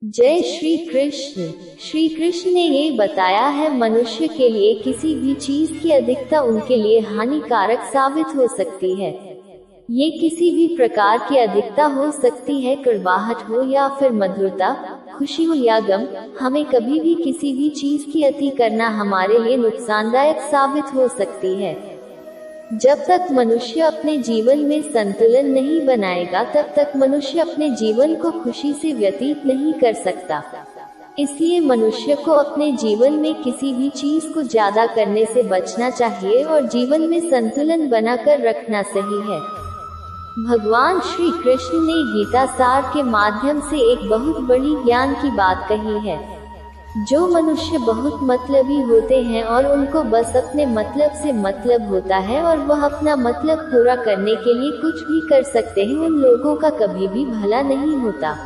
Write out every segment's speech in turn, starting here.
जय श्री कृष्ण। श्री कृष्ण ने ये बताया है, मनुष्य के लिए किसी भी चीज की अधिकता उनके लिए हानिकारक साबित हो सकती है। ये किसी भी प्रकार की अधिकता हो सकती है, कड़वाहट हो या फिर मधुरता, खुशी हो या गम। हमें कभी भी किसी भी चीज की अति करना हमारे लिए नुकसानदायक साबित हो सकती है। जब तक मनुष्य अपने जीवन में संतुलन नहीं बनाएगा, तब तक मनुष्य अपने जीवन को खुशी से व्यतीत नहीं कर सकता। इसलिए मनुष्य को अपने जीवन में किसी भी चीज को ज्यादा करने से बचना चाहिए और जीवन में संतुलन बनाकर रखना सही है। भगवान श्री कृष्ण ने गीता सार के माध्यम से एक बहुत बड़ी ज्ञान की बात कही है। जो मनुष्य बहुत मतलबी होते हैं और उनको बस अपने मतलब से मतलब होता है और वह अपना मतलब पूरा करने के लिए कुछ भी कर सकते हैं, उन लोगों का कभी भी भला नहीं होता।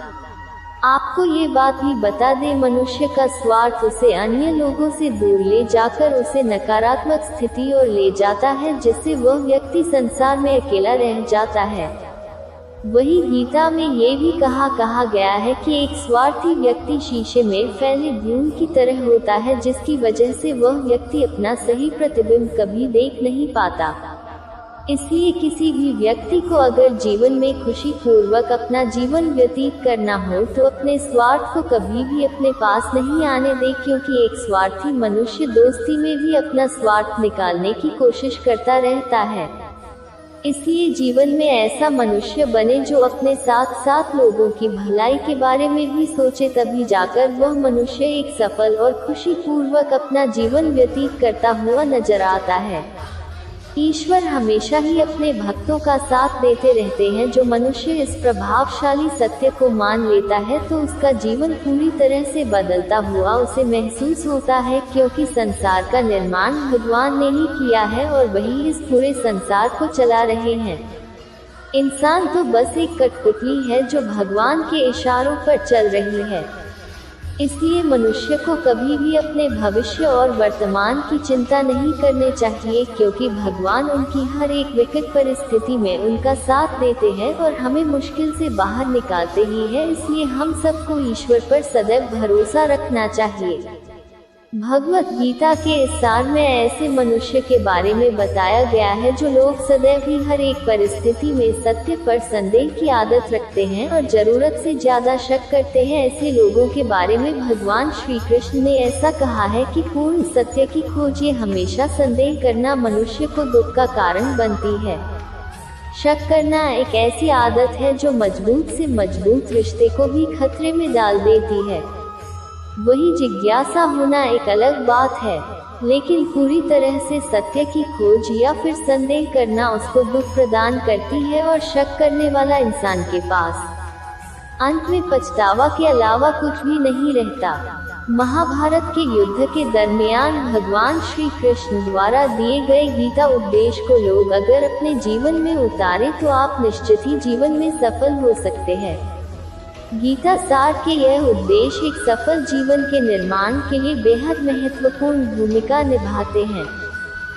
आपको ये बात भी बता दें, मनुष्य का स्वार्थ उसे अन्य लोगों से दूर ले जाकर उसे नकारात्मक स्थिति और ले जाता है, जिससे वह व्यक्ति संसार में अकेला रह जाता है। वही गीता में ये भी कहा गया है कि एक स्वार्थी व्यक्ति शीशे में फैले धूल की तरह होता है, जिसकी वजह से वह व्यक्ति अपना सही प्रतिबिंब कभी देख नहीं पाता। इसलिए किसी भी व्यक्ति को अगर जीवन में खुशी पूर्वक अपना जीवन व्यतीत करना हो तो अपने स्वार्थ को कभी भी अपने पास नहीं आने दे, क्योंकि एक स्वार्थी मनुष्य दोस्ती में भी अपना स्वार्थ निकालने की कोशिश करता रहता है। इसलिए जीवन में ऐसा मनुष्य बने जो अपने साथ साथ लोगों की भलाई के बारे में भी सोचे, तभी जाकर वह मनुष्य एक सफल और खुशी पूर्वक अपना जीवन व्यतीत करता हुआ नजर आता है। ईश्वर हमेशा ही अपने भक्तों का साथ देते रहते हैं। जो मनुष्य इस प्रभावशाली सत्य को मान लेता है तो उसका जीवन पूरी तरह से बदलता हुआ उसे महसूस होता है, क्योंकि संसार का निर्माण भगवान ने ही किया है और वही इस पूरे संसार को चला रहे हैं। इंसान तो बस एक कठपुतली है जो भगवान के इशारों पर चल रही है। इसलिए मनुष्य को कभी भी अपने भविष्य और वर्तमान की चिंता नहीं करनी चाहिए, क्योंकि भगवान उनकी हर एक विकट परिस्थिति में उनका साथ देते हैं और हमें मुश्किल से बाहर निकालते ही हैं। इसलिए हम सबको ईश्वर पर सदैव भरोसा रखना चाहिए। भगवत गीता के इस सार में ऐसे मनुष्य के बारे में बताया गया है जो लोग सदैव ही हर एक परिस्थिति में सत्य पर संदेह की आदत रखते हैं और जरूरत से ज्यादा शक करते हैं। ऐसे लोगों के बारे में भगवान श्री कृष्ण ने ऐसा कहा है कि पूर्ण सत्य की खोज ये हमेशा संदेह करना मनुष्य को दुख का कारण बनती है। शक करना एक ऐसी आदत है जो मजबूत से मजबूत रिश्ते को भी खतरे में डाल देती है। वही जिज्ञासा होना एक अलग बात है, लेकिन पूरी तरह से सत्य की खोज या फिर संदेह करना उसको दुख प्रदान करती है और शक करने वाला इंसान के पास अंत में पछतावा के अलावा कुछ भी नहीं रहता। महाभारत के युद्ध के दरमियान भगवान श्री कृष्ण द्वारा दिए गए गीता उपदेश को लोग अगर अपने जीवन में उतारे तो आप निश्चित ही जीवन में सफल हो सकते हैं। गीता सार के यह उपदेश एक सफल जीवन के निर्माण के लिए बेहद महत्वपूर्ण भूमिका निभाते हैं।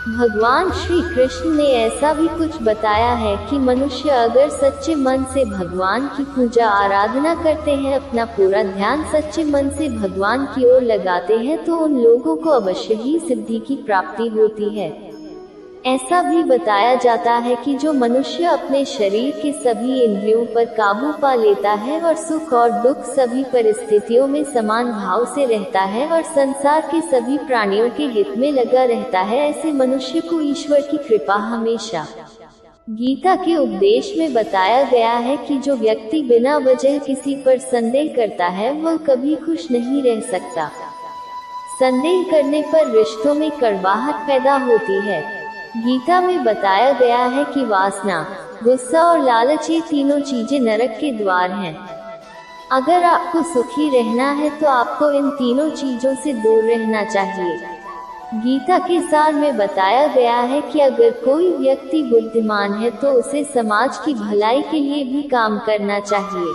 भगवान श्री कृष्ण ने ऐसा भी कुछ बताया है कि मनुष्य अगर सच्चे मन से भगवान की पूजा आराधना करते हैं, अपना पूरा ध्यान सच्चे मन से भगवान की ओर लगाते हैं, तो उन लोगों को अवश्य ही सिद्धि की प्राप्ति होती है। ऐसा भी बताया जाता है कि जो मनुष्य अपने शरीर के सभी इंद्रियों पर काबू पा लेता है और सुख और दुख सभी परिस्थितियों में समान भाव से रहता है और संसार के सभी प्राणियों के हित में लगा रहता है, ऐसे मनुष्य को ईश्वर की कृपा हमेशा। गीता के उपदेश में बताया गया है कि जो व्यक्ति बिना वजह किसी पर संदेह करता है वह कभी खुश नहीं रह सकता। संदेह करने पर रिश्तों में कड़वाहट पैदा होती है। गीता में बताया गया है कि वासना, गुस्सा और लालच ये तीनों चीजें नरक के द्वार हैं। अगर आपको सुखी रहना है तो आपको इन तीनों चीजों से दूर रहना चाहिए। गीता के सार में बताया गया है कि अगर कोई व्यक्ति बुद्धिमान है तो उसे समाज की भलाई के लिए भी काम करना चाहिए।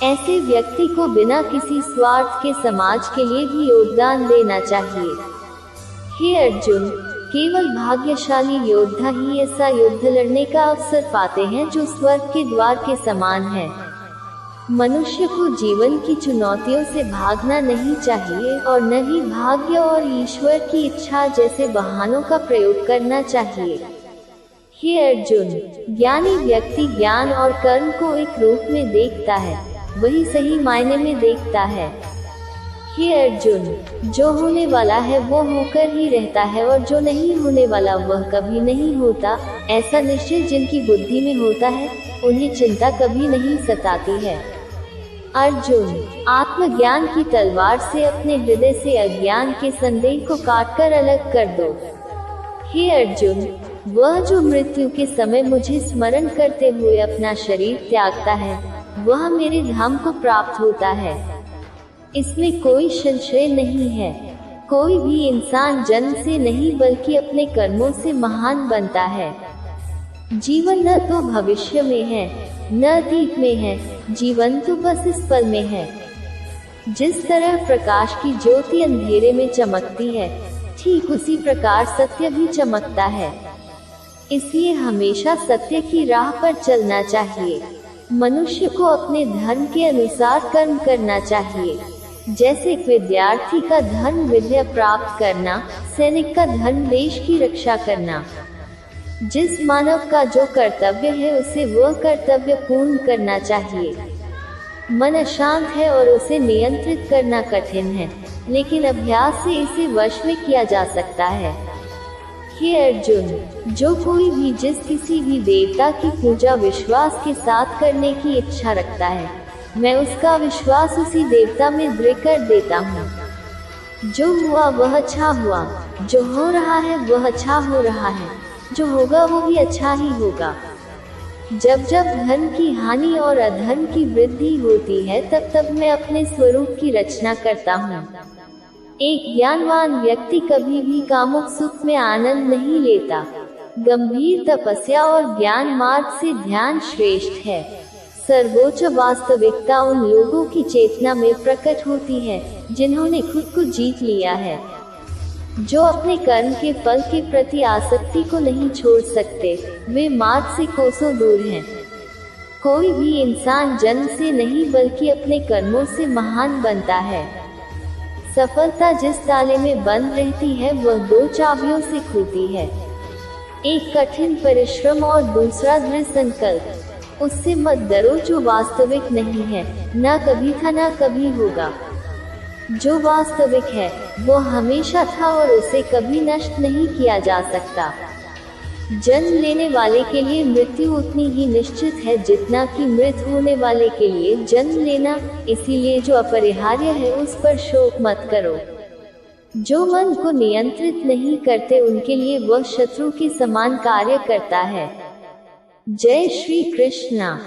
ऐसे व्यक्ति को बिना किसी स्वार्थ के समाज के लिए भी योगदान देना चाहिए। हे अर्जुन, केवल भाग्यशाली योद्धा ही ऐसा युद्ध लड़ने का अवसर पाते हैं जो स्वर्ग के द्वार के समान है। मनुष्य को जीवन की चुनौतियों से भागना नहीं चाहिए और न ही भाग्य और ईश्वर की इच्छा जैसे बहानों का प्रयोग करना चाहिए। हे अर्जुन, ज्ञानी व्यक्ति ज्ञान और कर्म को एक रूप में देखता है, वही सही मायने में देखता है। हे अर्जुन, जो होने वाला है वो होकर ही रहता है और जो नहीं होने वाला वह कभी नहीं होता। ऐसा निश्चय जिनकी बुद्धि में होता है, उन्हें चिंता कभी नहीं सताती है। अर्जुन, आत्मज्ञान की तलवार से अपने हृदय से अज्ञान के संदेह को काटकर अलग कर दो। हे अर्जुन, वह जो मृत्यु के समय मुझे स्मरण करते हुए अपना शरीर त्यागता है, वह मेरे धाम को प्राप्त होता है। इसमें कोई संशय नहीं है। कोई भी इंसान जन्म से नहीं बल्कि अपने कर्मों से महान बनता है। जीवन न तो भविष्य में है, न अतीत में है, जीवन तो बस इस पल में है। जिस तरह प्रकाश की ज्योति अंधेरे में चमकती है, ठीक उसी प्रकार सत्य भी चमकता है। इसलिए हमेशा सत्य की राह पर चलना चाहिए। मनुष्य को अपने धर्म के अनुसार कर्म करना चाहिए। जैसे एक विद्यार्थी का धर्म विद्या प्राप्त करना, सैनिक का धर्म देश की रक्षा करना। जिस मानव का जो कर्तव्य है उसे वह कर्तव्य पूर्ण करना चाहिए। मन अशांत है और उसे नियंत्रित करना कठिन है, लेकिन अभ्यास से इसे वश में किया जा सकता है। हे अर्जुन, जो कोई भी जिस किसी भी देवता की पूजा विश्वास के साथ करने की इच्छा रखता है, मैं उसका विश्वास उसी देवता में दृढ़ कर देता हूँ। जो हुआ वह अच्छा हुआ, जो हो रहा है वह अच्छा हो रहा है, जो होगा वो भी अच्छा ही होगा। जब जब धर्म की हानि और अधर्म की वृद्धि होती है, तब तब मैं अपने स्वरूप की रचना करता हूँ। एक ज्ञानवान व्यक्ति कभी भी कामुक सुख में आनंद नहीं लेता। गंभीर तपस्या और ज्ञान मार्ग से ध्यान श्रेष्ठ है। सर्वोच्च वास्तविकता उन लोगों की चेतना में प्रकट होती है जिन्होंने खुद को जीत लिया है, जो अपने कर्म के फल के प्रति आसक्ति को नहीं छोड़ सकते। वे मार्ग से कोसों दूर हैं। कोई भी इंसान जन्म से नहीं बल्कि अपने कर्मों से महान बनता है। सफलता जिस ताले में बंद रहती है वह दो चाबियों से खुलती है, एक कठिन परिश्रम और दूसरा दृढ़ संकल्प। उससे मत डरो जो वास्तविक नहीं है, न कभी था न कभी होगा। जो वास्तविक है वो हमेशा था और उसे कभी नष्ट नहीं किया जा सकता। जन्म लेने वाले के लिए मृत्यु उतनी ही निश्चित है जितना कि मृत होने वाले के लिए जन्म लेना। इसीलिए जो अपरिहार्य है उस पर शोक मत करो। जो मन को नियंत्रित नहीं करते उनके लिए वह शत्रु के समान कार्य करता है। जय श्री कृष्णा।